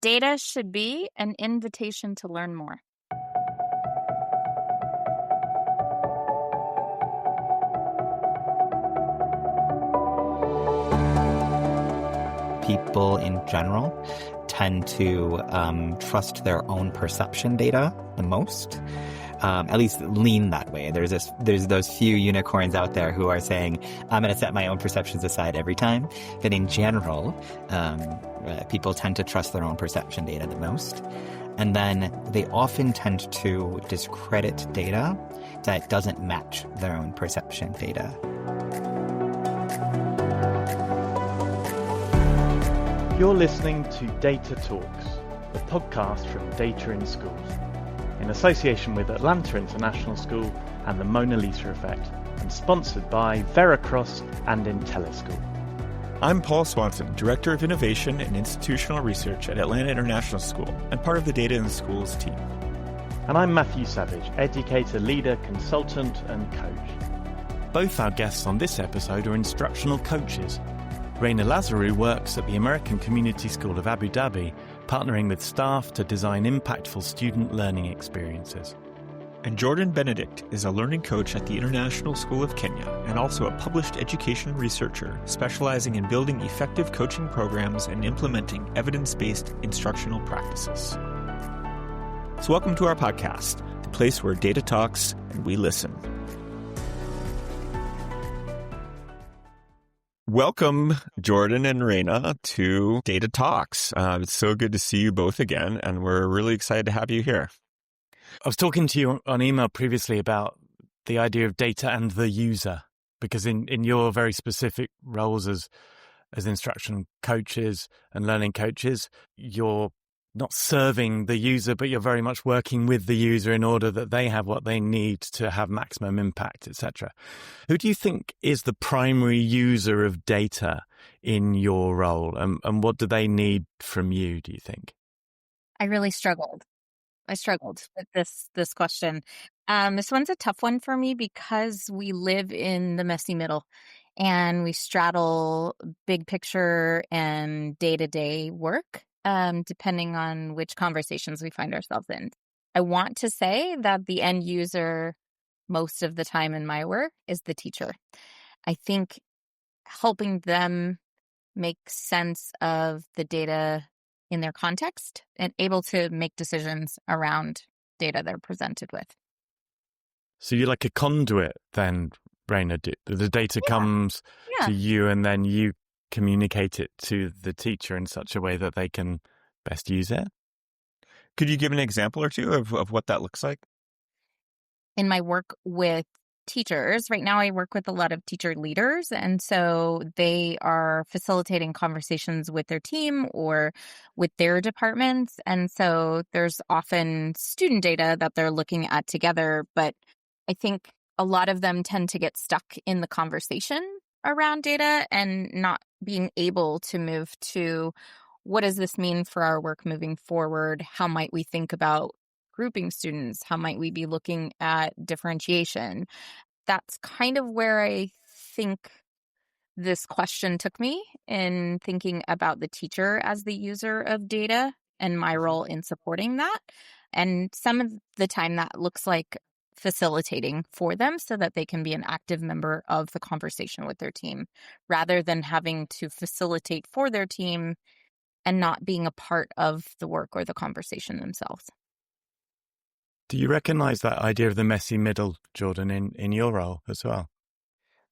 Data should be an invitation to learn more. People in general tend to trust their own perception data the most. At least lean that way. There's those few unicorns out there who are saying, I'm going to set my own perceptions aside every time. But in general, people tend to trust their own perception data the most. And then they often tend to discredit data that doesn't match their own perception data. You're listening to Data Talks, the podcast from Data in Schools, in association with Atlanta International School and the Mona Lisa Effect, and sponsored by Veracross and IntelliSchool. I'm Paul Swanson, Director of Innovation and Institutional Research at Atlanta International School and part of the Data in Schools team. And I'm Matthew Savage, Educator, Leader, Consultant and Coach. Both our guests on this episode are instructional coaches. Reyna Lazarou works at the American Community School of Abu Dhabi, partnering with staff to design impactful student learning experiences. And Jordan Benedict is a learning coach at the International School of Kenya and also a published education researcher specializing in building effective coaching programs and implementing evidence-based instructional practices. So welcome to our podcast, the place where data talks and we listen. Welcome, Jordan and Reyna, to Data Talks. It's so good to see you both again, and we're really excited to have you here. I was talking to you on email previously about the idea of data and the user, because in your very specific roles as instruction coaches and learning coaches, you're not serving the user, but you're very much working with the user in order that they have what they need to have maximum impact, etc. Who do you think is the primary user of data in your role, and what do they need from you, do you think? I really struggled. I struggled with this question. This one's a tough one for me because we live in the messy middle and we straddle big picture and day-to-day work. Depending on which conversations we find ourselves in. I want to say that the end user most of the time in my work is the teacher. I think helping them make sense of the data in their context and able to make decisions around data they're presented with. So you're like a conduit then, Reyna. The data comes to you and then you communicate it to the teacher in such a way that they can best use it. Could you give an example or two of what that looks like? In my work with teachers, right now I work with a lot of teacher leaders, and so they are facilitating conversations with their team or with their departments, and so there's often student data that they're looking at together, but I think a lot of them tend to get stuck in the conversation around data and not being able to move to what does this mean for our work moving forward? How might we think about grouping students? How might we be looking at differentiation? That's kind of where I think this question took me in thinking about the teacher as the user of data and my role in supporting that. And some of the time that looks like facilitating for them so that they can be an active member of the conversation with their team rather than having to facilitate for their team and not being a part of the work or the conversation themselves. Do you recognize that idea of the messy middle, Jordan, in your role as well?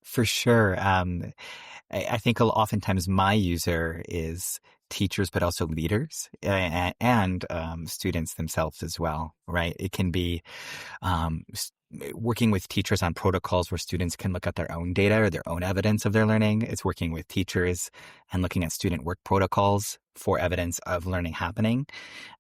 For sure. I think oftentimes my user is teachers, but also leaders and students themselves as well, right? It can be working with teachers on protocols where students can look at their own data or their own evidence of their learning. It's working with teachers and looking at student work protocols for evidence of learning happening.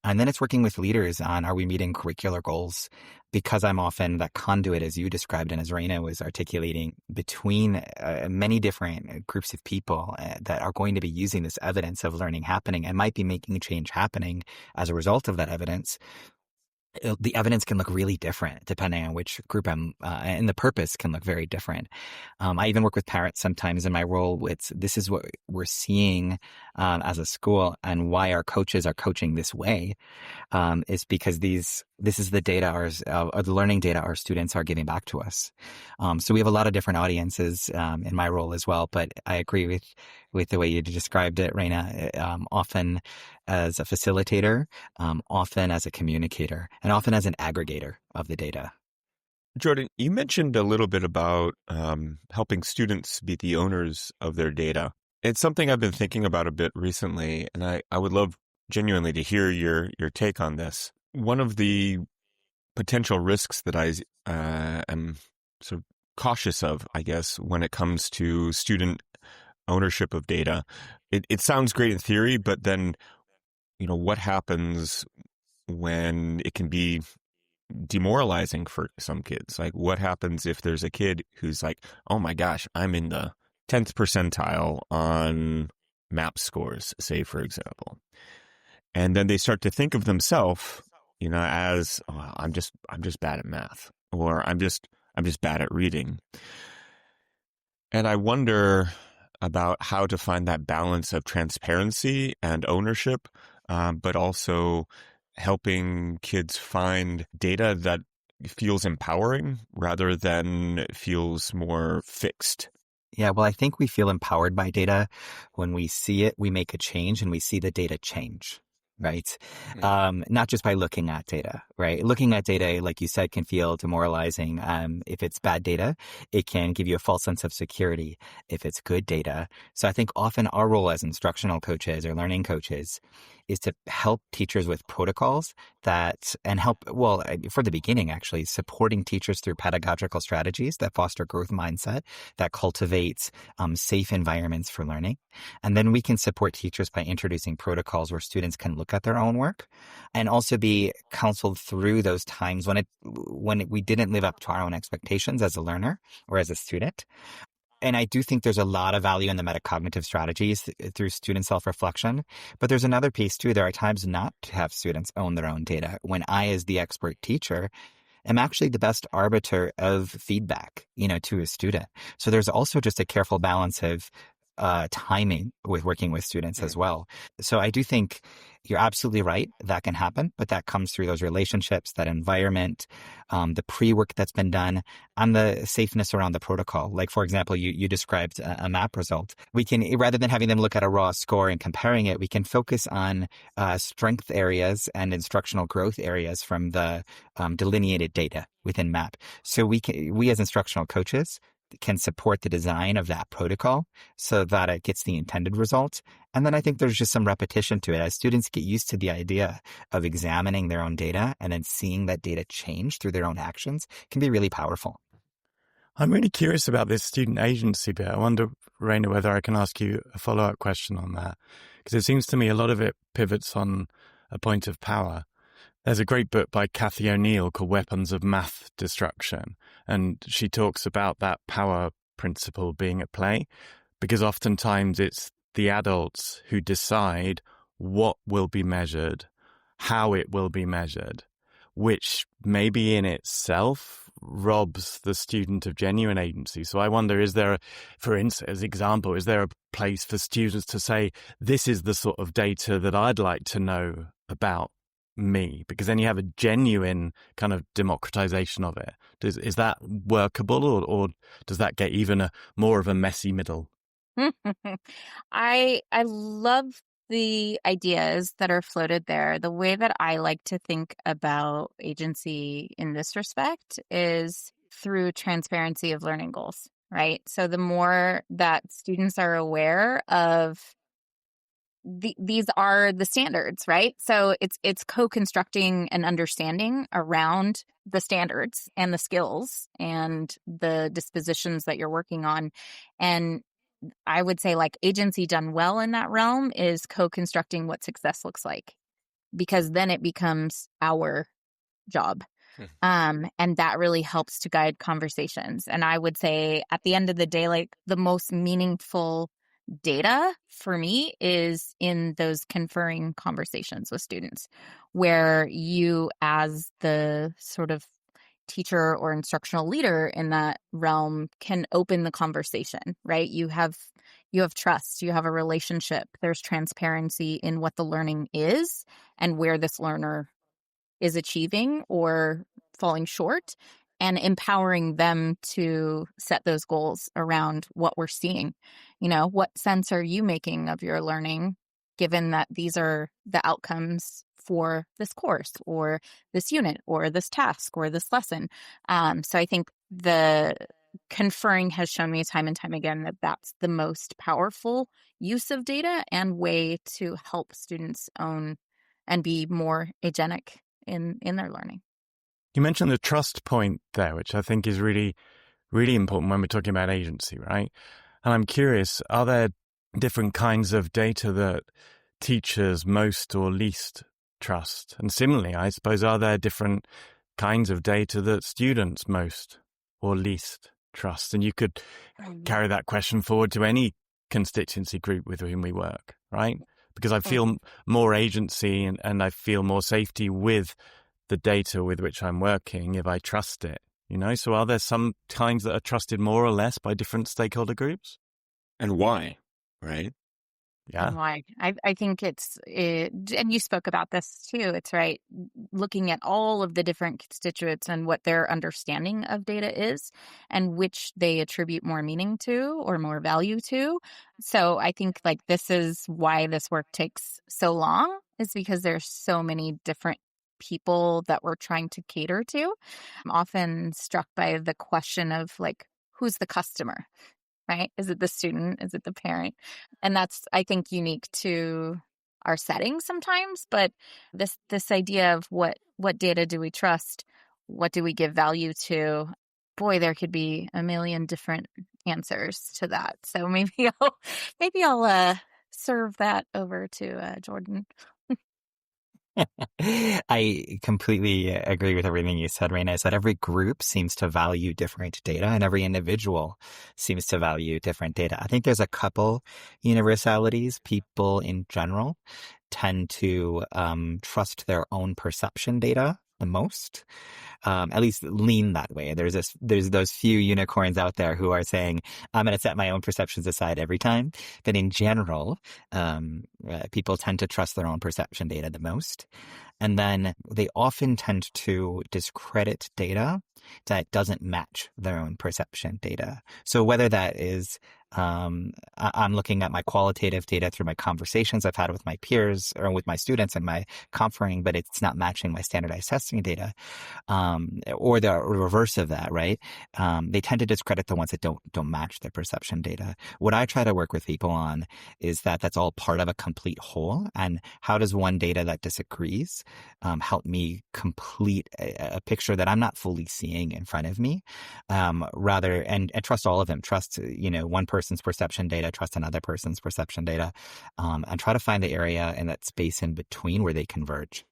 And then it's working with leaders on, are we meeting curricular goals? Because I'm often that conduit, as you described and as Reyna was articulating, between many different groups of people that are going to be using this evidence of learning happening and might be making change happening as a result of that evidence. the evidence can look really different depending on which group and the purpose can look very different. I even work with parents sometimes in my role with this is what we're seeing as a school, and why our coaches are coaching this way is because this is the data, the learning data our students are giving back to us. So we have a lot of different audiences in my role as well, but I agree with the way you described it, Reyna, often as a facilitator, often as a communicator, and often as an aggregator of the data. Jordan, you mentioned a little bit about helping students be the owners of their data. It's something I've been thinking about a bit recently, and I would love genuinely to hear your take on this. One of the potential risks that I am sort of cautious of, I guess, when it comes to student ownership of data, it sounds great in theory, but then, what happens when it can be demoralizing for some kids? Like, what happens if there's a kid who's like, oh my gosh, I'm in the 10th percentile on MAP scores, say, for example. And then they start to think of themselves, as, oh, I'm just bad at math, or I'm just bad at reading. And I wonder about how to find that balance of transparency and ownership, but also helping kids find data that feels empowering rather than feels more fixed. Yeah, well, I think we feel empowered by data when we see it, we make a change, and we see the data change, right? Not just by looking at data, right? Looking at data, like you said, can feel demoralizing. If it's bad data, it can give you a false sense of security if it's good data. So I think often our role as instructional coaches or learning coaches is to help teachers with protocols for the beginning, actually, supporting teachers through pedagogical strategies that foster growth mindset, that cultivates safe environments for learning. And then we can support teachers by introducing protocols where students can look at their own work and also be counseled through those times when we didn't live up to our own expectations as a learner or as a student. And I do think there's a lot of value in the metacognitive strategies through student self-reflection. But there's another piece too. There are times not to have students own their own data, when I, as the expert teacher, am actually the best arbiter of feedback, to a student. So there's also just a careful balance of timing with working with students as well. So I do think you're absolutely right. That can happen, but that comes through those relationships, that environment, the pre-work that's been done, and the safeness around the protocol. Like, for example, you described a MAP result. We can, rather than having them look at a raw score and comparing it, we can focus on strength areas and instructional growth areas from the delineated data within MAP. So we as instructional coaches can support the design of that protocol so that it gets the intended result. And then I think there's just some repetition to it. As students get used to the idea of examining their own data and then seeing that data change through their own actions, can be really powerful. I'm really curious about this student agency bit. I wonder, Reyna, whether I can ask you a follow-up question on that. Because it seems to me a lot of it pivots on a point of power. There's a great book by Cathy O'Neill called Weapons of Math Destruction, and she talks about that power principle being at play, because oftentimes it's the adults who decide what will be measured, how it will be measured, which maybe in itself robs the student of genuine agency. So I wonder, is there, for instance, as example, is there a place for students to say, this is the sort of data that I'd like to know about me? Because then you have a genuine kind of democratization of it. Is that workable, or does that get even more of a messy middle? I love the ideas that are floated there. The way that I like to think about agency in this respect is through transparency of learning goals, right? So the more that students are aware of these are the standards, right? So it's co-constructing an understanding around the standards and the skills and the dispositions that you're working on. And I would say, like, agency done well in that realm is co-constructing what success looks like, because then it becomes our job. And that really helps to guide conversations. And I would say at the end of the day, like, the most meaningful data for me is in those conferring conversations with students, where you, as the sort of teacher or instructional leader in that realm, can open the conversation, right? You have trust, you have a relationship, there's transparency in what the learning is and where this learner is achieving or falling short, and empowering them to set those goals around what we're seeing. What sense are you making of your learning, given that these are the outcomes for this course or this unit or this task or this lesson? So I think the conferring has shown me time and time again that that's the most powerful use of data and way to help students own and be more agentic in their learning. You mentioned the trust point there, which I think is really, really important when we're talking about agency, right? And I'm curious, are there different kinds of data that teachers most or least trust? And similarly, I suppose, are there different kinds of data that students most or least trust? And you could carry that question forward to any constituency group with whom we work, right? Because I feel more agency and I feel more safety with the data with which I'm working if I trust it, So are there some kinds that are trusted more or less by different stakeholder groups? And why, right? Yeah. And why? I think and you spoke about this too, it's right, looking at all of the different constituents and what their understanding of data is and which they attribute more meaning to or more value to. So I think this is why this work takes so long, is because there's so many different people that we're trying to cater to. I'm often struck by the question of who's the customer, right? Is it the student? Is it the parent? And that's, I think, unique to our setting sometimes. But this idea of what data do we trust? What do we give value to? Boy, there could be a million different answers to that. So maybe I'll serve that over to Jordan. I completely agree with everything you said, Reyna. Is that every group seems to value different data and every individual seems to value different data. I think there's a couple universalities. People in general tend to trust their own perception data the most. At least lean that way. There's those few unicorns out there who are saying, I'm going to set my own perceptions aside every time. But in general, people tend to trust their own perception data the most. And then they often tend to discredit data that doesn't match their own perception data. So whether that is I'm looking at my qualitative data through my conversations I've had with my peers or with my students and my conferring, but it's not matching my standardized testing data, or the reverse of that, right? They tend to discredit the ones that don't match their perception data. What I try to work with people on is that that's all part of a complete whole, and how does one data that disagrees help me complete a picture that I'm not fully seeing in front of me, rather and trust all of them. Trust one person's perception data, trust another person's perception data, and try to find the area and that space in between where they converge.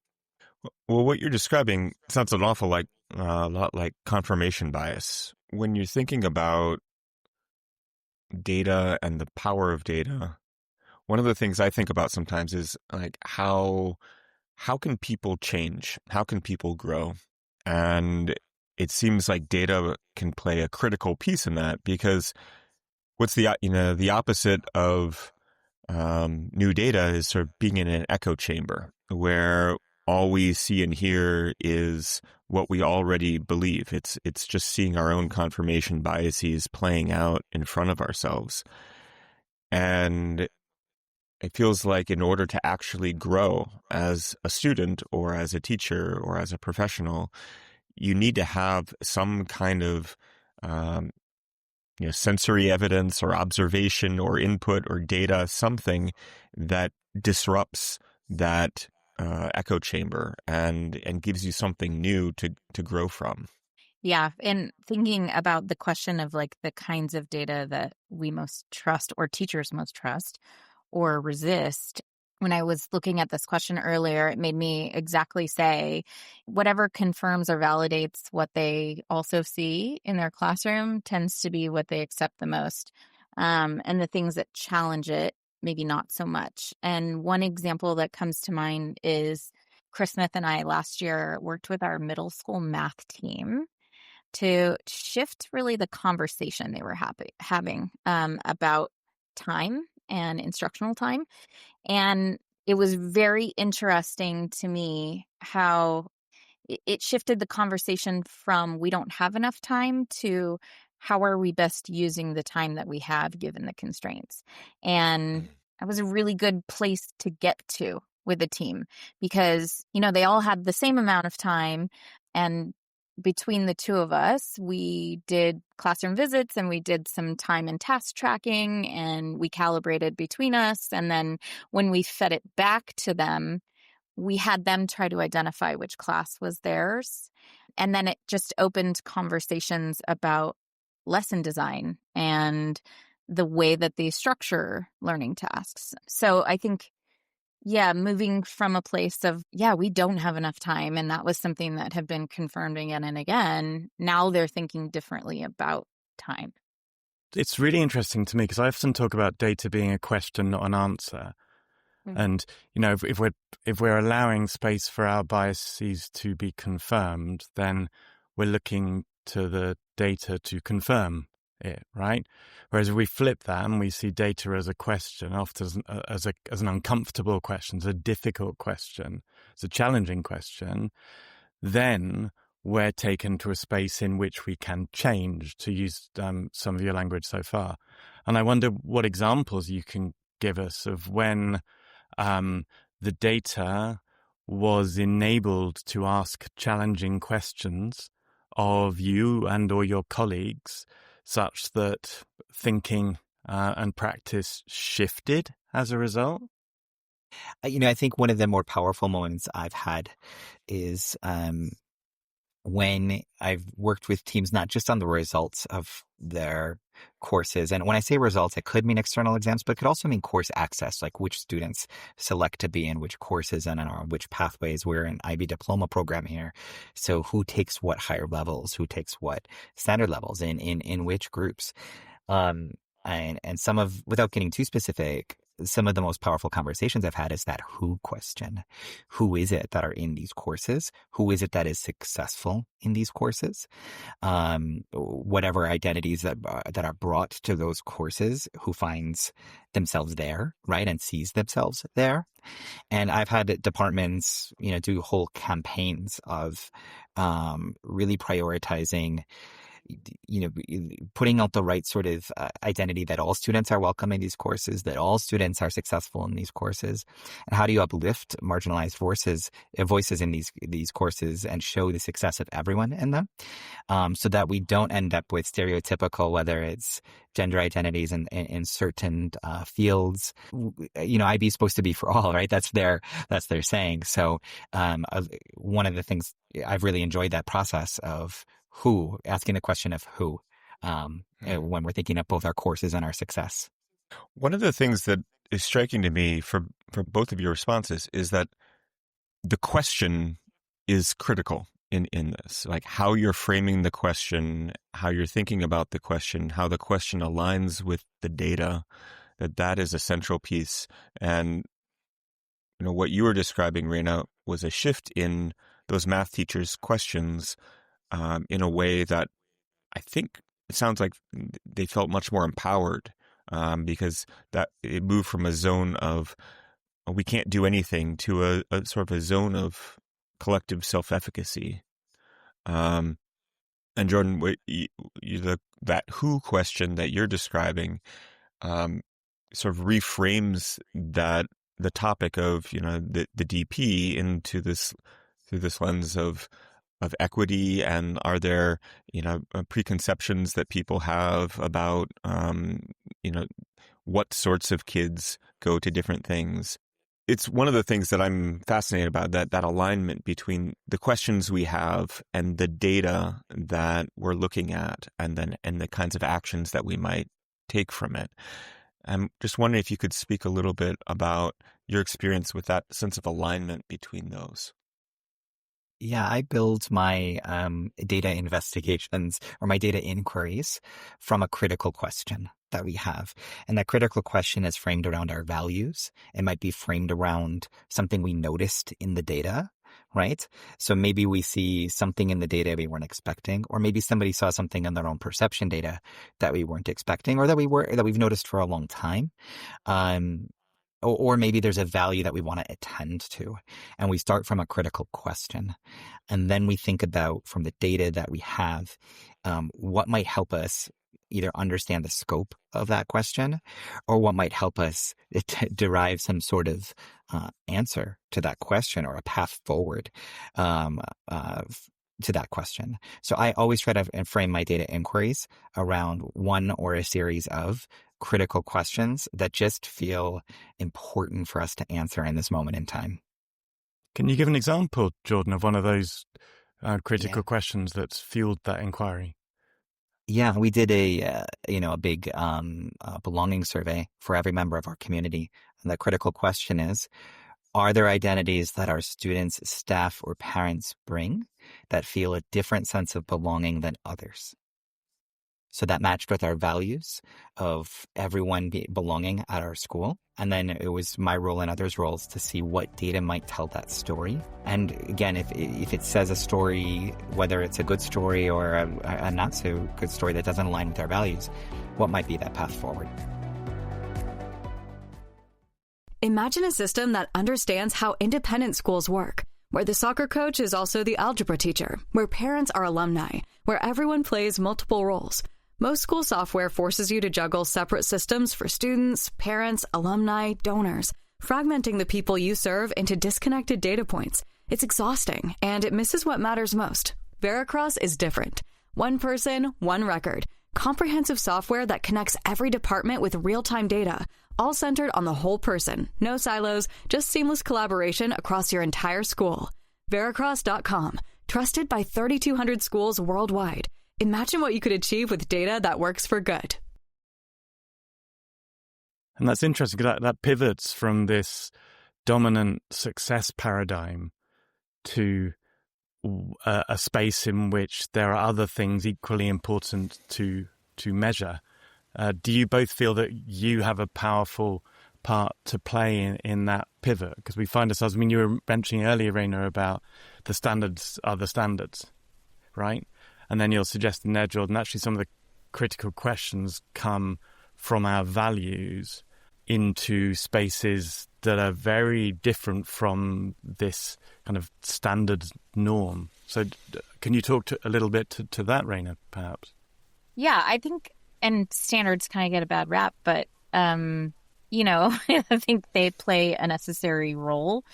Well, what you're describing sounds an awful lot like confirmation bias. When you're thinking about data and the power of data, one of the things I think about sometimes is how can people change? How can people grow? And it seems like data can play a critical piece in that, because what's the opposite of new data is sort of being in an echo chamber where all we see and hear is what we already believe. It's just seeing our own confirmation biases playing out in front of ourselves. And it feels like in order to actually grow as a student or as a teacher or as a professional, you need to have some kind of sensory evidence or observation or input or data, something that disrupts that echo chamber and gives you something new to grow from. Yeah. And thinking about the question of the kinds of data that we most trust or teachers most trust or resist, when I was looking at this question earlier, it made me exactly say whatever confirms or validates what they also see in their classroom tends to be what they accept the most. and the things that challenge it, maybe not so much. And one example that comes to mind is Chris Smith and I last year worked with our middle school math team to shift really the conversation they were having about time and instructional time. And it was very interesting to me how it shifted the conversation from we don't have enough time to how are we best using the time that we have given the constraints. And that was a really good place to get to with the team because, they all had the same amount of time. And between the two of us, we did classroom visits and we did some time and task tracking and we calibrated between us. And then when we fed it back to them, we had them try to identify which class was theirs. And then it just opened conversations about lesson design and the way that they structure learning tasks. So I think, moving from a place of, we don't have enough time. And that was something that had been confirmed again and again. Now they're thinking differently about time. It's really interesting to me because I often talk about data being a question, not an answer. And, if we're allowing space for our biases to be confirmed, then we're looking to the data to confirm it, right? Whereas if we flip that and we see data as a question, often as an uncomfortable question, as a difficult question, as a challenging question, then we're taken to a space in which we can change, to use some of your language so far. And I wonder what examples you can give us of when the data was enabled to ask challenging questions of you and or your colleagues such that thinking and practice shifted as a result? I think one of the more powerful moments I've had is when I've worked with teams, not just on the results of their courses. And when I say results, it could mean external exams, but it could also mean course access, like which students select to be in which courses and on which pathways. We're an IB diploma program here. So who takes what higher levels, who takes what standard levels in which groups. And some of, without getting too specific, some of the most powerful conversations I've had is that who question. Who is it that are in these courses? Who is it that is successful in these courses? Whatever identities that are brought to those courses, who finds themselves there, right, and sees themselves there. And I've had departments, do whole campaigns of really prioritizing putting out the right sort of identity that all students are welcome in these courses, that all students are successful in these courses. And how do you uplift marginalized voices in these courses and show the success of everyone in them, so that we don't end up with stereotypical, whether it's gender identities in certain fields. IB is supposed to be for all, right? That's their saying. So one of the things I've really enjoyed that process of who, asking the question of who, when we're thinking of both our courses and our success. One of the things that is striking to me for both of your responses is that the question is critical in this, like how you're framing the question, how you're thinking about the question, how the question aligns with the data, that is a central piece. And, what you were describing, Reyna, was a shift in those math teachers' questions in a way that I think it sounds like they felt much more empowered, because that it moved from a zone of we can't do anything to a sort of a zone of collective self-efficacy. And Jordan, that who question that you're describing sort of reframes the topic of the DP into this through this lens of equity, and are there preconceptions that people have about what sorts of kids go to different things. It's one of the things that I'm fascinated about, that alignment between the questions we have and the data that we're looking at, and the kinds of actions that we might take from it. I'm just wondering if you could speak a little bit about your experience with that sense of alignment between those. Yeah, I build my data investigations or my data inquiries from a critical question. that we have. And that critical question is framed around our values. It might be framed around something we noticed in the data, right? So maybe we see something in the data we weren't expecting, or maybe somebody saw something in their own perception data that we weren't expecting, or that we've noticed for a long time. Or maybe there's a value that we want to attend to. And we start from a critical question. And then we think about, from the data that we have, what might help us either understand the scope of that question, or what might help us derive some sort of answer to that question, or a path forward to that question. So I always try to frame my data inquiries around one or a series of critical questions that just feel important for us to answer in this moment in time. Can you give an example, Jordan, of one of those critical questions that's fueled that inquiry? Yeah, we did a big belonging survey for every member of our community. And the critical question is, are there identities that our students, staff, or parents bring that feel a different sense of belonging than others? So that matched with our values of everyone belonging at our school. And then it was my role and others' roles to see what data might tell that story. And again, if it says a story, whether it's a good story or a not so good story that doesn't align with our values, what might be that path forward? Imagine a system that understands how independent schools work, where the soccer coach is also the algebra teacher, where parents are alumni, where everyone plays multiple roles. Most school software forces you to juggle separate systems for students, parents, alumni, donors, fragmenting the people you serve into disconnected data points. It's exhausting, and it misses what matters most. Veracross is different. One person, one record. Comprehensive software that connects every department with real-time data, all centered on the whole person. No silos, just seamless collaboration across your entire school. Veracross.com. Trusted by 3,200 schools worldwide. Imagine what you could achieve with data that works for good. And that's interesting, because that pivots from this dominant success paradigm to a space in which there are other things equally important to measure. Do you both feel that you have a powerful part to play in that pivot? Because we find ourselves, I mean, you were mentioning earlier, Reyna, about the standards are the standards, right? And then you're suggesting there, Jordan, actually some of the critical questions come from our values into spaces that are very different from this kind of standard norm. So can you talk a little bit to that, Reyna, perhaps? Yeah, I think, and standards kind of get a bad rap, but, I think they play a necessary role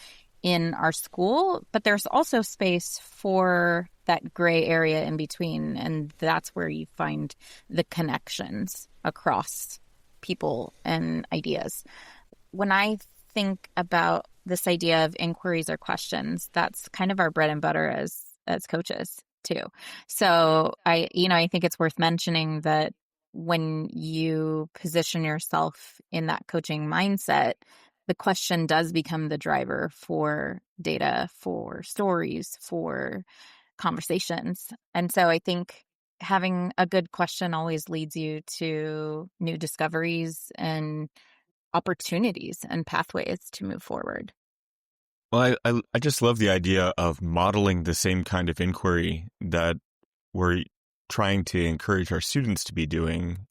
in our school, but there's also space for that gray area in between, and that's where you find the connections across people and ideas. When I think about this idea of inquiries or questions, that's kind of our bread and butter as coaches too. So I think it's worth mentioning that when you position yourself in that coaching mindset, the question does become the driver for data, for stories, for conversations. And so I think having a good question always leads you to new discoveries and opportunities and pathways to move forward. Well, I just love the idea of modeling the same kind of inquiry that we're trying to encourage our students to be doing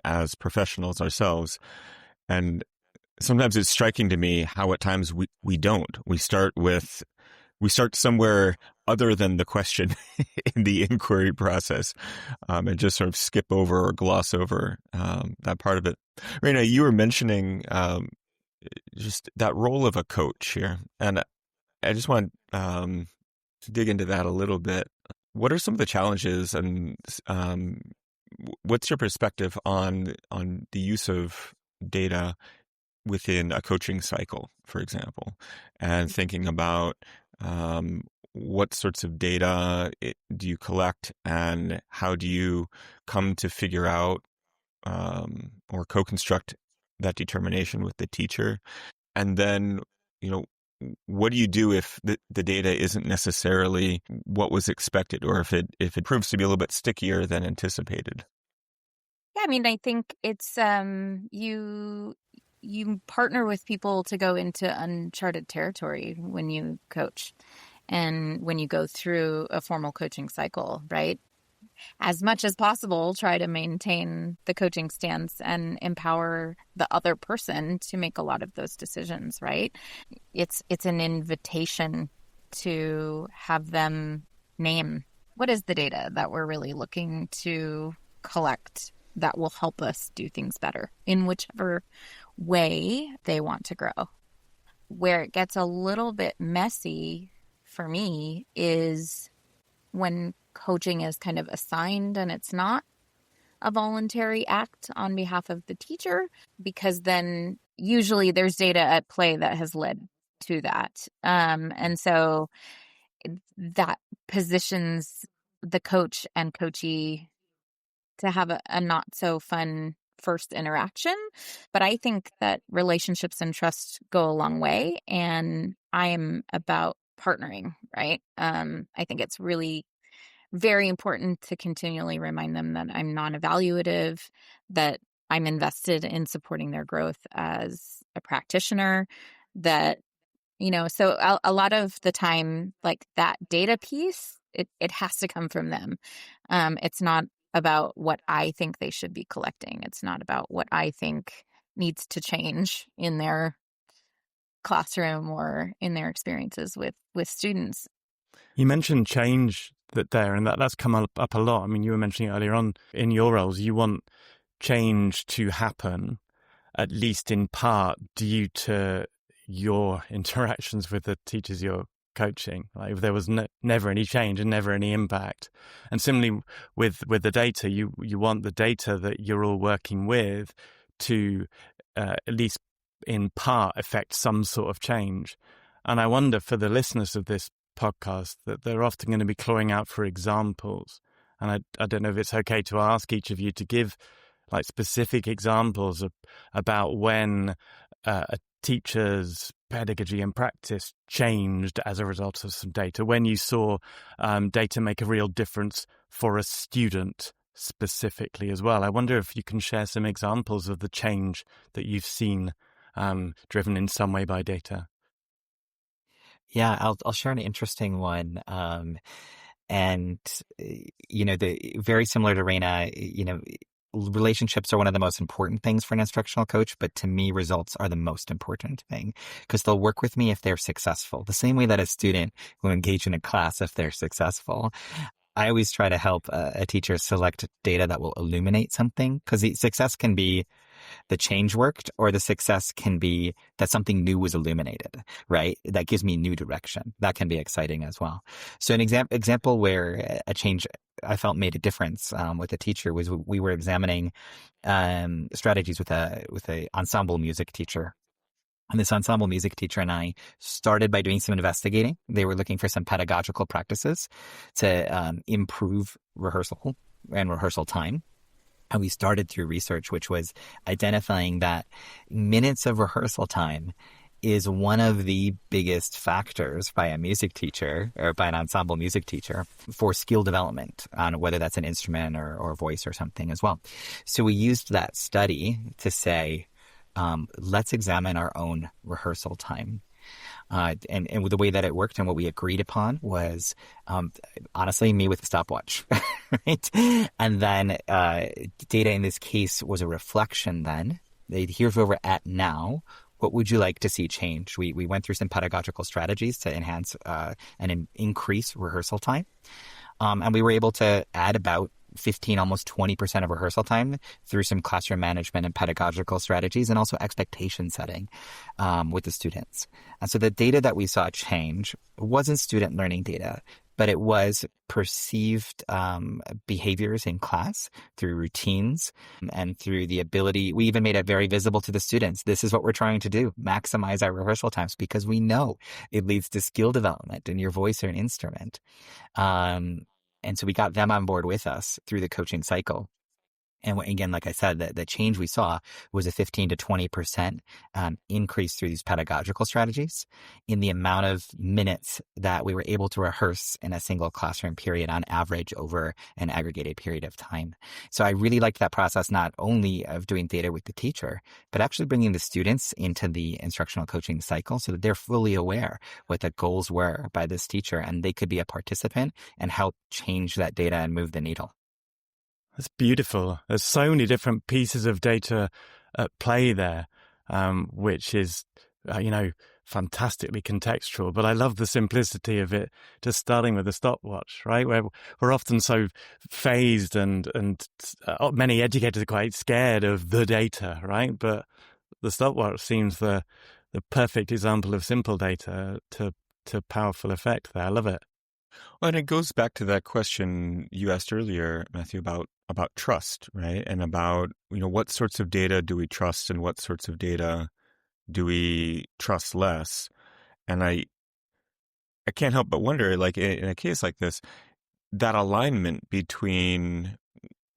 as professionals ourselves. And sometimes it's striking to me how at times we don't. We start somewhere other than the question in the inquiry process, and just sort of skip over or gloss over that part of it. Reyna, you were mentioning just that role of a coach here, and I just want to dig into that a little bit. What are some of the challenges, and what's your perspective on the use of data within a coaching cycle, for example, and thinking about what sorts of data do you collect, and how do you come to figure out or co-construct that determination with the teacher? And then, what do you do if the data isn't necessarily what was expected, or if it proves to be a little bit stickier than anticipated? Yeah, I mean, I think it's you partner with people to go into uncharted territory when you coach and when you go through a formal coaching cycle, right? As much as possible, try to maintain the coaching stance and empower the other person to make a lot of those decisions, right? It's an invitation to have them name what is the data that we're really looking to collect that will help us do things better in whichever way they want to grow. Where it gets a little bit messy for me is when coaching is kind of assigned and it's not a voluntary act on behalf of the teacher, because then usually there's data at play that has led to that. And so that positions the coach and coachee to have a not so fun first interaction. But I think that relationships and trust go a long way, and I am about partnering, right? I think it's really very important to continually remind them that I'm non-evaluative, that I'm invested in supporting their growth as a practitioner, that, so a lot of the time, like that data piece, it has to come from them. It's not about what I think they should be collecting. It's not about what I think needs to change in their classroom or in their experiences with students. You mentioned change and that's come up a lot. I mean, you were mentioning earlier on in your roles, you want change to happen, at least in part, due to your interactions with the teachers you're coaching. Like if there was never any change and never any impact. And similarly with the data, you want the data that you're all working with to at least in part affect some sort of change. And I wonder for the listeners of this podcast that they're often going to be clawing out for examples. And I don't know if it's okay to ask each of you to give like specific examples about when a teacher's pedagogy and practice changed as a result of some data, when you saw data make a real difference for a student specifically as well. I wonder if you can share some examples of the change that you've seen driven in some way by data. Yeah, I'll share an interesting one. And very similar to Reyna, relationships are one of the most important things for an instructional coach, but to me, results are the most important thing because they'll work with me if they're successful. The same way that a student will engage in a class if they're successful. I always try to help a teacher select data that will illuminate something, because the success can be the change worked, or the success can be that something new was illuminated, right? That gives me new direction. That can be exciting as well. So an example where a change I felt made a difference with a teacher was we were examining strategies with a ensemble music teacher. And this ensemble music teacher and I started by doing some investigating. They were looking for some pedagogical practices to improve rehearsal and rehearsal time. And we started through research, which was identifying that minutes of rehearsal time is one of the biggest factors by a music teacher or by an ensemble music teacher for skill development on whether that's an instrument or voice or something as well. So we used that study to say, let's examine our own rehearsal time. And the way that it worked and what we agreed upon was, honestly, me with a stopwatch, right? And then data in this case was a reflection then. Here's where we're at now. What would you like to see change? We went through some pedagogical strategies to enhance and increase rehearsal time. And we were able to add about 15, almost 20% of rehearsal time through some classroom management and pedagogical strategies, and also expectation setting with the students. And so the data that we saw change wasn't student learning data, but it was perceived behaviors in class through routines and through the ability. We even made it very visible to the students. This is what we're trying to do, maximize our rehearsal times, because we know it leads to skill development in your voice or an instrument. And so we got them on board with us through the coaching cycle. And again, like I said, the change we saw was a 15 to 20% increase through these pedagogical strategies in the amount of minutes that we were able to rehearse in a single classroom period on average over an aggregated period of time. So I really liked that process, not only of doing theater with the teacher, but actually bringing the students into the instructional coaching cycle so that they're fully aware what the goals were by this teacher and they could be a participant and help change that data and move the needle. That's beautiful. There's so many different pieces of data at play there, which is, fantastically contextual. But I love the simplicity of it, just starting with a stopwatch, right? Where we're often so phased and many educators are quite scared of the data, right? But the stopwatch seems the perfect example of simple data to powerful effect there. I love it. Well, and it goes back to that question you asked earlier, Matthew, about trust, right? And about, what sorts of data do we trust and what sorts of data do we trust less? And I can't help but wonder, like in a case like this, that alignment between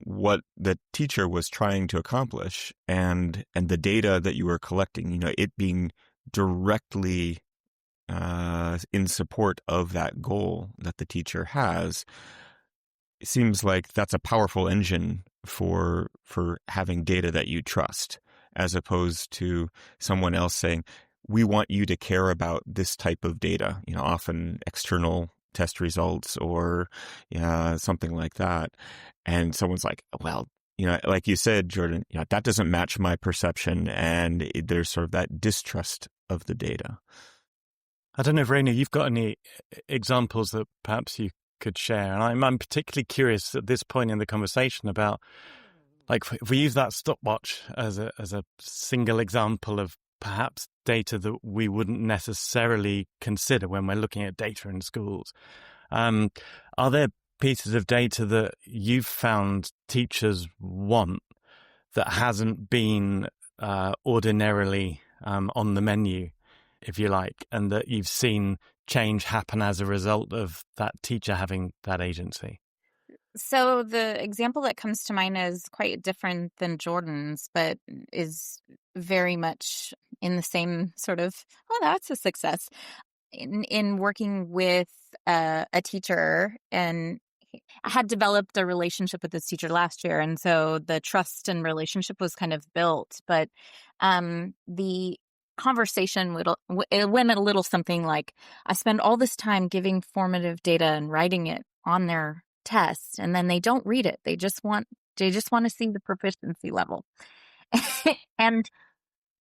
what the teacher was trying to accomplish and the data that you were collecting, it being directly in support of that goal that the teacher has. It seems like that's a powerful engine for having data that you trust, as opposed to someone else saying, we want you to care about this type of data, often external test results or something like that. And someone's like, well, like you said, Jordan, that doesn't match my perception. And there's sort of that distrust of the data. I don't know if, Reyna, you've got any examples that perhaps you could share. And I'm particularly curious at this point in the conversation about, like, if we use that stopwatch as a single example of perhaps data that we wouldn't necessarily consider when we're looking at data in schools. Are there pieces of data that you've found teachers want that hasn't been ordinarily on the menu, if you like, and that you've seen change happen as a result of that teacher having that agency? So the example that comes to mind is quite different than Jordan's, but is very much in the same sort of, oh, that's a success. In working with a teacher, and I had developed a relationship with this teacher last year, and so the trust and relationship was kind of built. But the conversation it went a little something like, I spend all this time giving formative data and writing it on their test, and then they don't read it. They just want to see the proficiency level. And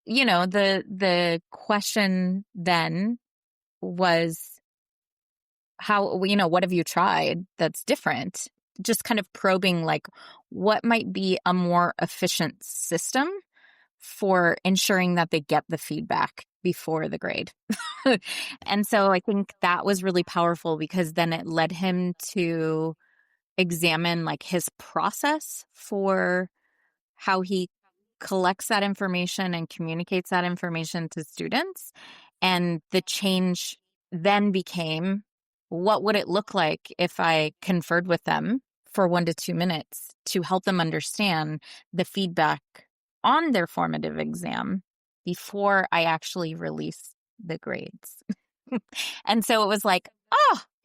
the question then was, how, what have you tried that's different? Just kind of probing, like, what might be a more efficient system for ensuring that they get the feedback before the grade. And so I think that was really powerful, because then it led him to examine, like, his process for how he collects that information and communicates that information to students. And the change then became, what would it look like if I conferred with them for 1 to 2 minutes to help them understand the feedback on their formative exam before I actually release the grades? And so it was like,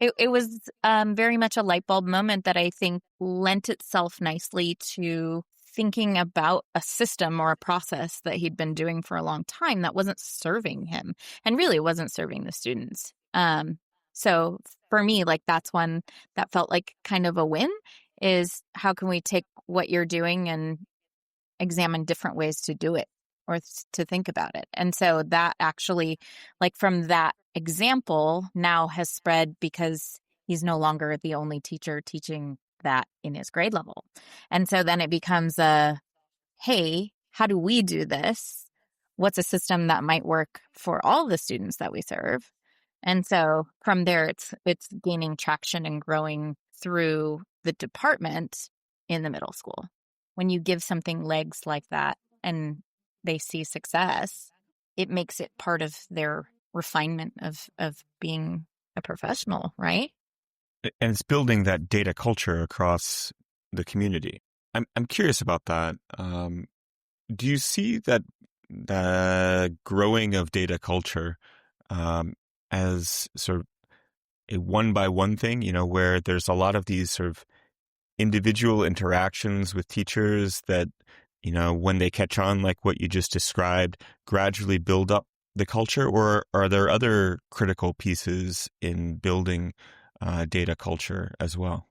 it was very much a light bulb moment that I think lent itself nicely to thinking about a system or a process that he'd been doing for a long time that wasn't serving him and really wasn't serving the students. So for me, like, that's one that felt like kind of a win, is how can we take what you're doing and examine different ways to do it or to think about it. And so that actually, like, from that example now has spread, because he's no longer the only teacher teaching that in his grade level. And so then it becomes hey, how do we do this? What's a system that might work for all the students that we serve? And so from there, it's gaining traction and growing through the department in the middle school. When you give something legs like that and they see success, it makes it part of their refinement of being a professional, right? And it's building that data culture across the community. I'm curious about that. Do you see that the growing of data culture as sort of a one-by-one thing, where there's a lot of these sort of individual interactions with teachers that, when they catch on, like what you just described, gradually build up the culture? Or are there other critical pieces in building data culture as well?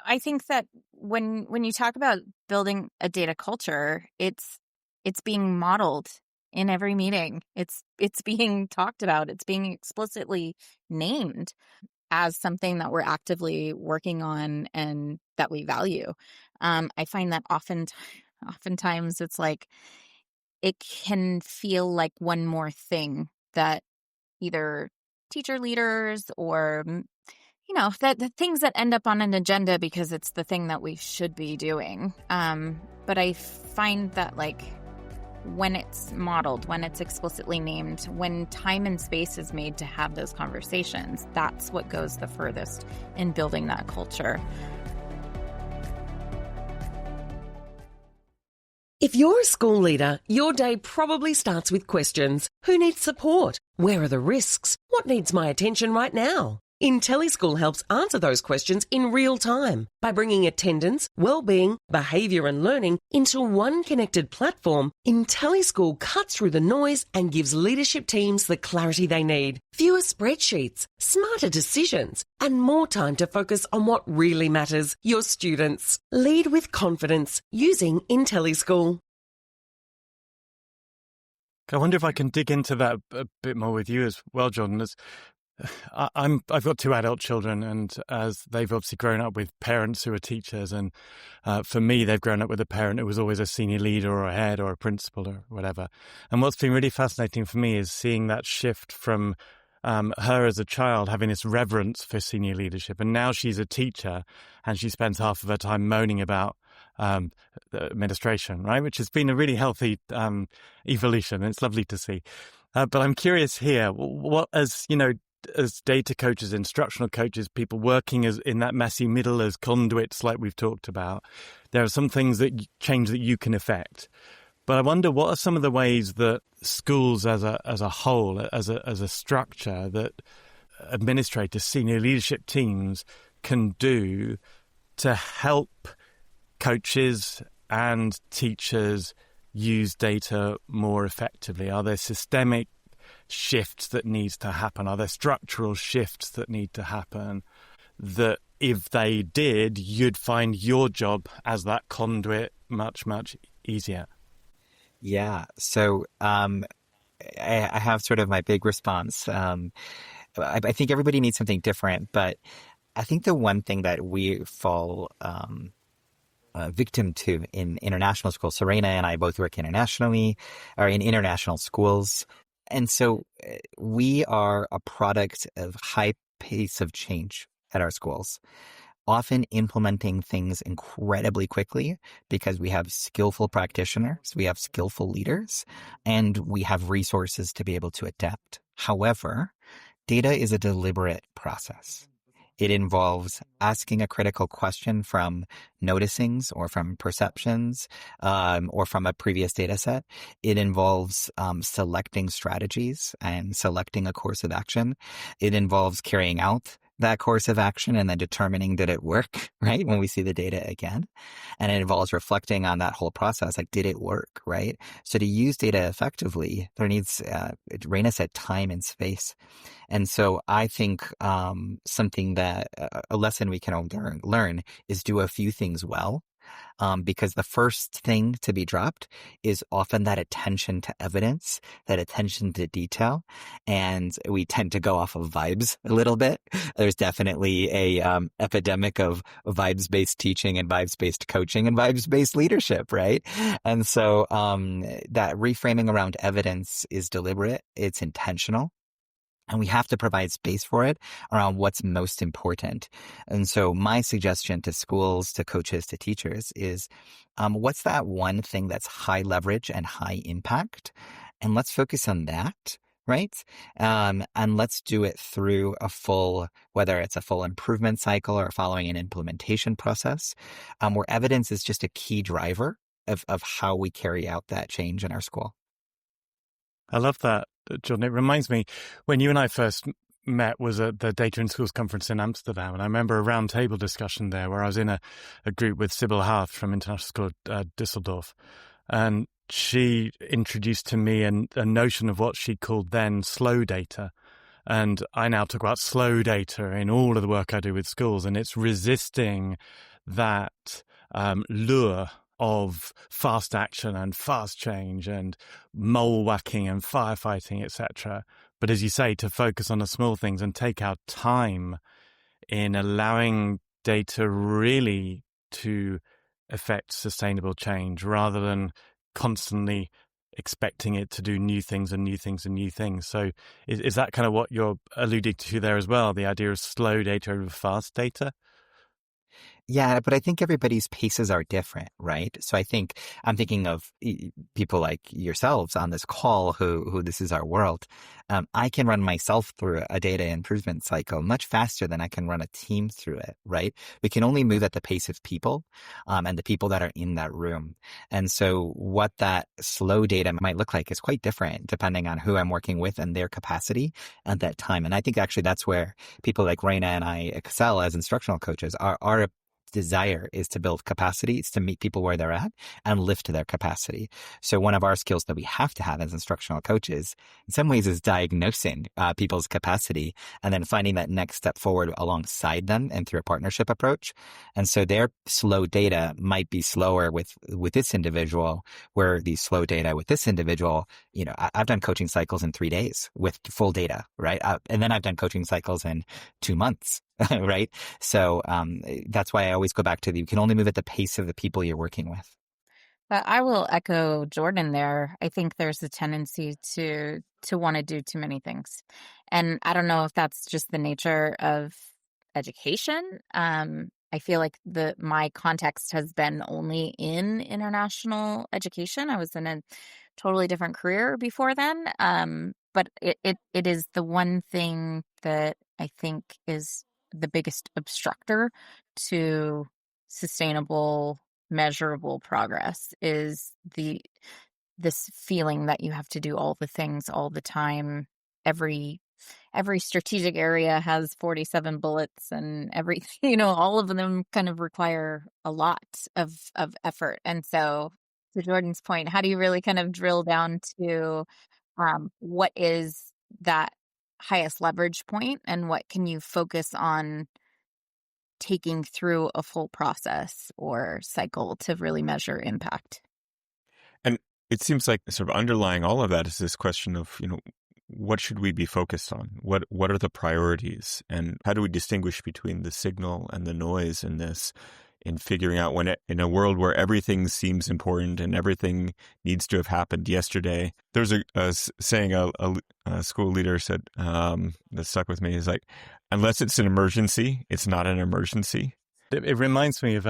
I think that when you talk about building a data culture, it's being modeled in every meeting. It's being talked about. It's being explicitly named as something that we're actively working on and that we value. I find that oftentimes it's like it can feel like one more thing that either teacher leaders or that the things that end up on an agenda because it's the thing that we should be doing. But I find that like when it's modeled, when it's explicitly named, when time and space is made to have those conversations, that's what goes the furthest in building that culture. If you're a school leader, your day probably starts with questions. Who needs support? Where are the risks? What needs my attention right now? IntelliSchool helps answer those questions in real time by bringing attendance, well-being, behaviour and learning into one connected platform. IntelliSchool cuts through the noise and gives leadership teams the clarity they need. Fewer spreadsheets, smarter decisions, and more time to focus on what really matters, your students. Lead with confidence using IntelliSchool. I wonder if I can dig into that a bit more with you as well, Jordan. I've got 2 adult children, and as they've obviously grown up with parents who are teachers, and for me, they've grown up with a parent who was always a senior leader or a head or a principal or whatever. And what's been really fascinating for me is seeing that shift from her as a child having this reverence for senior leadership, and now she's a teacher, and she spends half of her time moaning about the administration, right? Which has been a really healthy evolution, and it's lovely to see. But I'm curious here, what as data coaches, instructional coaches, people working as in that messy middle as conduits like we've talked about, there are some things that change that you can affect. But I wonder, what are some of the ways that schools as a whole, as a structure, that administrators, senior leadership teams can do to help coaches and teachers use data more effectively? Are there systemic shifts that needs to happen? Are there structural shifts that need to happen that if they did, you'd find your job as that conduit much, much easier? Yeah. So I have sort of my big response. I think everybody needs something different, but I think the one thing that we fall victim to in international schools, so Reyna and I both work internationally, or in international schools. And so we are a product of high pace of change at our schools, often implementing things incredibly quickly because we have skillful practitioners, we have skillful leaders, and we have resources to be able to adapt. However, data is a deliberate process. It involves asking a critical question from noticings or from perceptions or from a previous data set. It involves selecting strategies and selecting a course of action. It involves carrying out that course of action and then determining did it work, right, when we see the data again. And it involves reflecting on that whole process, like did it work, right? So to use data effectively, there needs, Reyna said, time and space. And so I think something that, a lesson we can all learn is do a few things well. Because the first thing to be dropped is often that attention to evidence, that attention to detail. And we tend to go off of vibes a little bit. There's definitely a epidemic of vibes-based teaching and vibes-based coaching and vibes-based leadership, right? And so that reframing around evidence is deliberate. It's intentional. And we have to provide space for it around what's most important. And so my suggestion to schools, to coaches, to teachers is what's that one thing that's high leverage and high impact? And let's focus on that right? And let's do it through whether it's a full improvement cycle or following an implementation process, where evidence is just a key driver of how we carry out that change in our school. I love that, Jordan. It reminds me, when you and I first met was at the Data in Schools conference in Amsterdam, and I remember a roundtable discussion there where I was in a group with Sybil Harth from International School of Düsseldorf, and she introduced to me a notion of what she called then slow data. And I now talk about slow data in all of the work I do with schools, and it's resisting that lure of fast action and fast change and mole whacking and firefighting, etc. But as you say, to focus on the small things and take our time in allowing data really to affect sustainable change rather than constantly expecting it to do new things and new things and new things. So is that kind of what you're alluding to there as well, the idea of slow data over fast data? Yeah, but I think everybody's paces are different, right? So I'm thinking of people like yourselves on this call who this is our world. I can run myself through a data improvement cycle much faster than I can run a team through it, right? We can only move at the pace of people and the people that are in that room. And so what that slow data might look like is quite different depending on who I'm working with and their capacity at that time. And I think actually that's where people like Reyna and I excel as instructional coaches. Our desire is to build capacity. It's to meet people where they're at and lift to their capacity. So one of our skills that we have to have as instructional coaches, in some ways, is diagnosing people's capacity and then finding that next step forward alongside them and through a partnership approach. And so their slow data might be slower with this individual, where the slow data with this individual, I've done coaching cycles in 3 days with full data, right? And then I've done coaching cycles in 2 months. Right. So that's why I always go back to you can only move at the pace of the people you're working with. But I will echo Jordan there. I think there's a tendency to want to do too many things. And I don't know if that's just the nature of education. I feel like my context has been only in international education. I was in a totally different career before then. But it is the one thing that I think is the biggest obstructor to sustainable, measurable progress is this feeling that you have to do all the things all the time. Every strategic area has 47 bullets, and all of them kind of require a lot of effort. And so, to Jordan's point, how do you really kind of drill down to what is that highest leverage point and what can you focus on taking through a full process or cycle to really measure impact? And it seems like sort of underlying all of that is this question of, what should we be focused on? What are the priorities? And how do we distinguish between the signal and the noise in this, in figuring out in a world where everything seems important and everything needs to have happened yesterday? There's a saying a school leader said that stuck with me, is like, unless it's an emergency, it's not an emergency. It reminds me of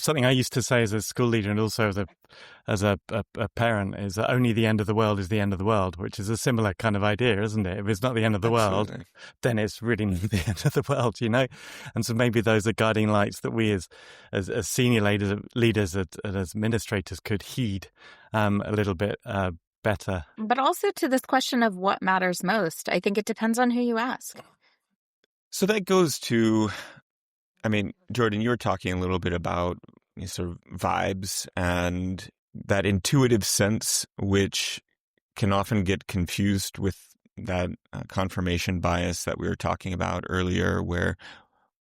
something I used to say as a school leader and also as a parent, is that only the end of the world is the end of the world, which is a similar kind of idea, isn't it? If it's not the end of the world, then it's really not the end of the world, And so maybe those are guiding lights that we as senior leaders and as administrators could heed a little bit better. But also to this question of what matters most, I think it depends on who you ask. So that goes to, Jordan, you were talking a little bit about sort of vibes and that intuitive sense, which can often get confused with that confirmation bias that we were talking about earlier, where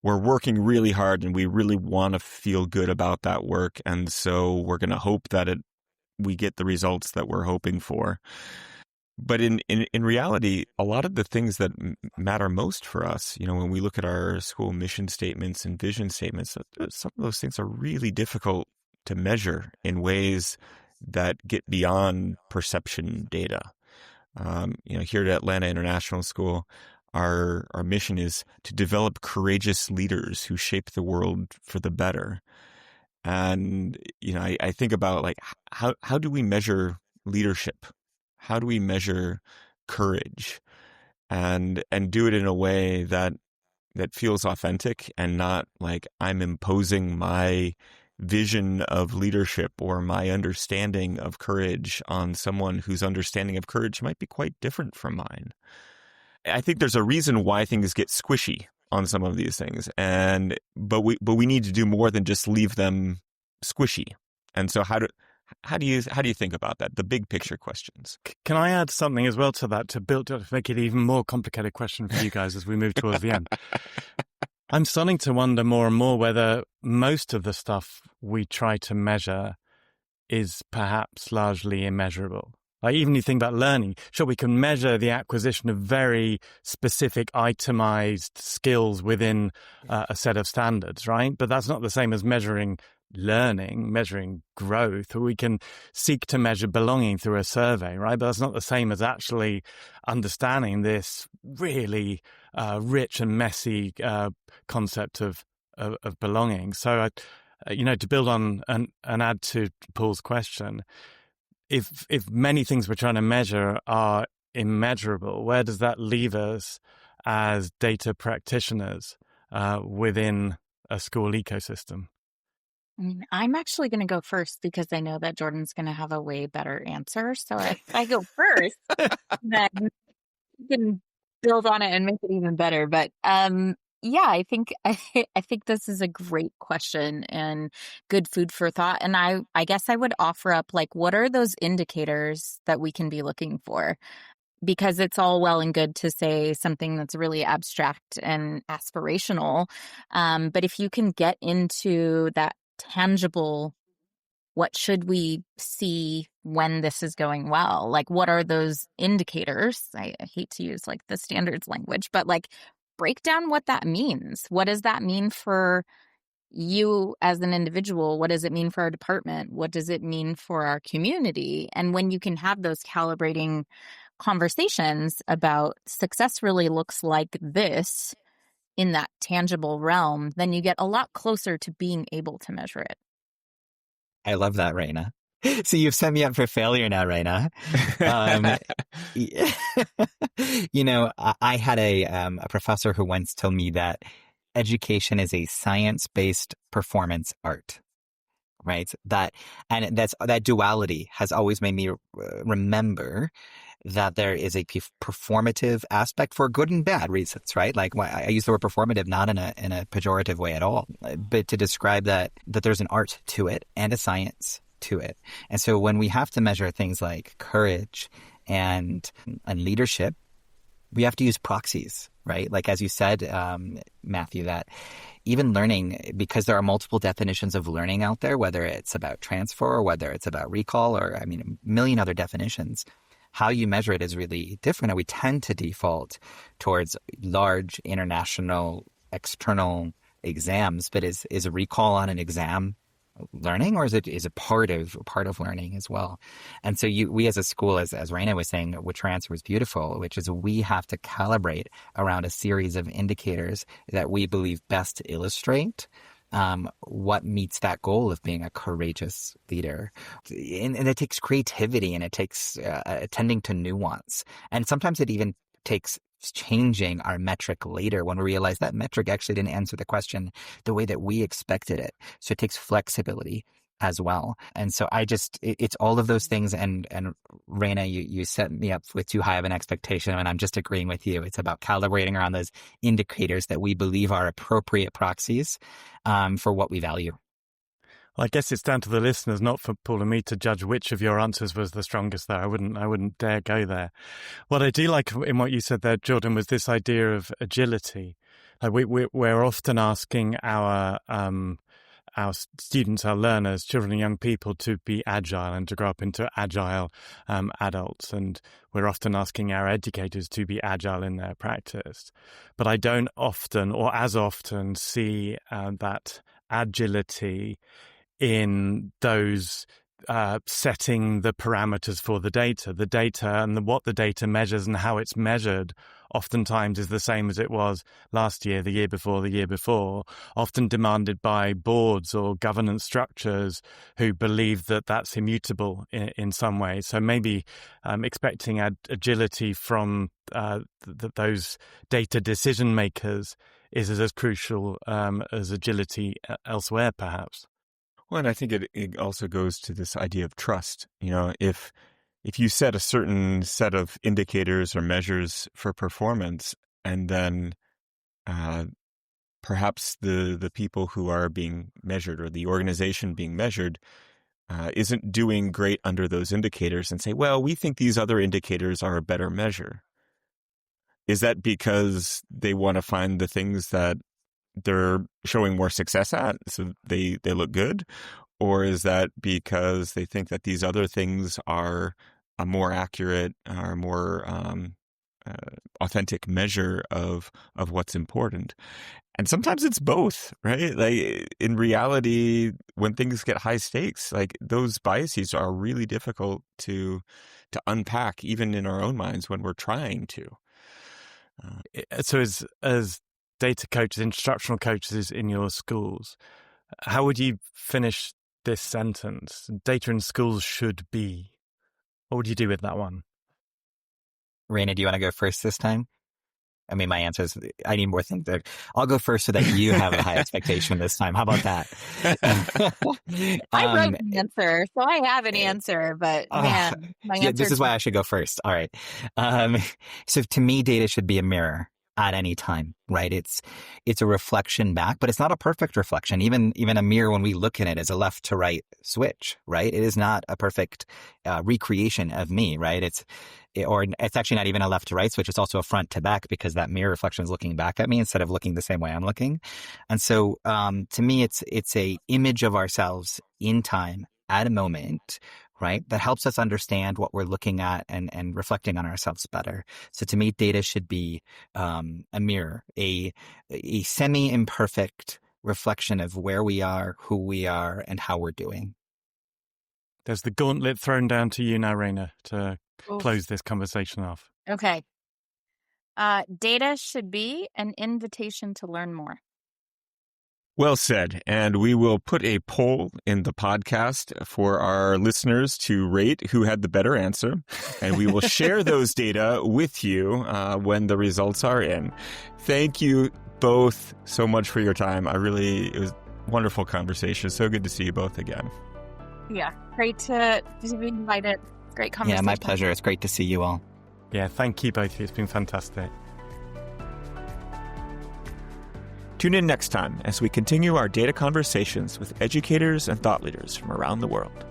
we're working really hard and we really want to feel good about that work. And so we're going to hope that we get the results that we're hoping for. But in reality, a lot of the things that matter most for us, when we look at our school mission statements and vision statements, some of those things are really difficult to measure in ways that get beyond perception data. Here at Atlanta International School, our mission is to develop courageous leaders who shape the world for the better. And, I think about how do we measure leadership? how do we measure courage and do it in a way that feels authentic and not like I'm imposing my vision of leadership or my understanding of courage on someone whose understanding of courage might be quite different from mine. I think there's a reason why things get squishy on some of these things, but we need to do more than just leave them squishy. And so how do you think about that? The big picture questions. Can I add something as well to that to make it even more complicated question for you guys as we move towards the end? I'm starting to wonder more and more whether most of the stuff we try to measure is perhaps largely immeasurable. Like even you think about learning, sure, we can measure the acquisition of very specific itemized skills within a set of standards, right? But that's not the same as measuring learning, measuring growth. We can seek to measure belonging through a survey, right? But that's not the same as actually understanding this really rich and messy concept of belonging. So, to build on and add to Paul's question, if many things we're trying to measure are immeasurable, where does that leave us as data practitioners within a school ecosystem? I'm actually going to go first because I know that Jordan's going to have a way better answer. So if I go first, then you can build on it and make it even better. But yeah, I think this is a great question and good food for thought. And I guess I would offer up, like, what are those indicators that we can be looking for? Because it's all well and good to say something that's really abstract and aspirational. But if you can get into that tangible, what should we see when this is going well? Like, what are those indicators? I hate to use like the standards language, but like break down what that means. What does that mean for you as an individual? What does it mean for our department? What does it mean for our community? And when you can have those calibrating conversations about success really looks like this in that tangible realm, then you get a lot closer to being able to measure it. I love that, Reyna. So you've set me up for failure now, Reyna. I had a professor who once told me that education is a science-based performance art, right? That duality has always made me remember that there is a performative aspect for good and bad reasons, right? Like I use the word performative not in a pejorative way at all, but to describe that there's an art to it and a science to it. And so when we have to measure things like courage and leadership, we have to use proxies, right? Like as you said, Matthew, that even learning, because there are multiple definitions of learning out there, whether it's about transfer or whether it's about recall or a million other definitions, how you measure it is really different. And we tend to default towards large international external exams, but is a recall on an exam learning, or is it part of learning as well? And so we as a school, as Reyna was saying, which her answer was beautiful, which is we have to calibrate around a series of indicators that we believe best illustrate what meets that goal of being a courageous leader. And it takes creativity, and it takes attending to nuance. And sometimes it even takes changing our metric later when we realize that metric actually didn't answer the question the way that we expected it. So it takes flexibility as well. And so it's all of those things. And Reyna, you set me up with too high of an expectation, and I'm just agreeing with you. It's about calibrating around those indicators that we believe are appropriate proxies for what we value. Well, I guess it's down to the listeners, not for Paul and me, to judge which of your answers was the strongest there. I wouldn't dare go there. What I do like in what you said there, Jordan, was this idea of agility. Like we're often asking our students, our learners, children and young people to be agile and to grow up into agile adults. And we're often asking our educators to be agile in their practice. But I don't often or as often see that agility in those setting the parameters for the data and what the data measures and how it's measured oftentimes is the same as it was last year, the year before, often demanded by boards or governance structures who believe that that's immutable in some way. So maybe expecting agility from those data decision makers is as crucial as agility elsewhere, perhaps. Well, and I think it also goes to this idea of trust. If you set a certain set of indicators or measures for performance, and then perhaps the people who are being measured or the organization being measured isn't doing great under those indicators, and say, well, we think these other indicators are a better measure. Is that because they want to find the things that they're showing more success at, so they look good? Or is that because they think that these other things are a more accurate or more authentic measure of what's important? And sometimes it's both, right? Like in reality, when things get high stakes, like those biases are really difficult to unpack, even in our own minds when we're trying to. So as data coaches, instructional coaches in your schools, how would you finish this sentence? Data in schools should be. What would you do with that one? Reyna, do you want to go first this time? I mean, my answer is I need more things there. I'll go first so that you have a high expectation this time. How about that? I wrote an answer, so I have an answer, but man, my answer. This is why I should go first. All right. So to me, data should be a mirror at any time, right? It's a reflection back, but it's not a perfect reflection. Even a mirror, when we look in it, is a left to right switch, right? It is not a perfect recreation of me, right? It's actually not even a left to right switch. It's also a front to back, because that mirror reflection is looking back at me instead of looking the same way I'm looking. And so to me, it's a image of ourselves in time at a moment, right? That helps us understand what we're looking at and reflecting on ourselves better. So to me, data should be a mirror, a semi-imperfect reflection of where we are, who we are, and how we're doing. There's the gauntlet thrown down to you now, Reyna, to close this conversation off. Okay. Data should be an invitation to learn more. Well said. And we will put a poll in the podcast for our listeners to rate who had the better answer. And we will share those data with you when the results are in. Thank you both so much for your time. It was a wonderful conversation. So good to see you both again. Yeah. Great to be invited. Great conversation. Yeah, my pleasure. It's great to see you all. Yeah, thank you both. It's been fantastic. Tune in next time as we continue our data conversations with educators and thought leaders from around the world.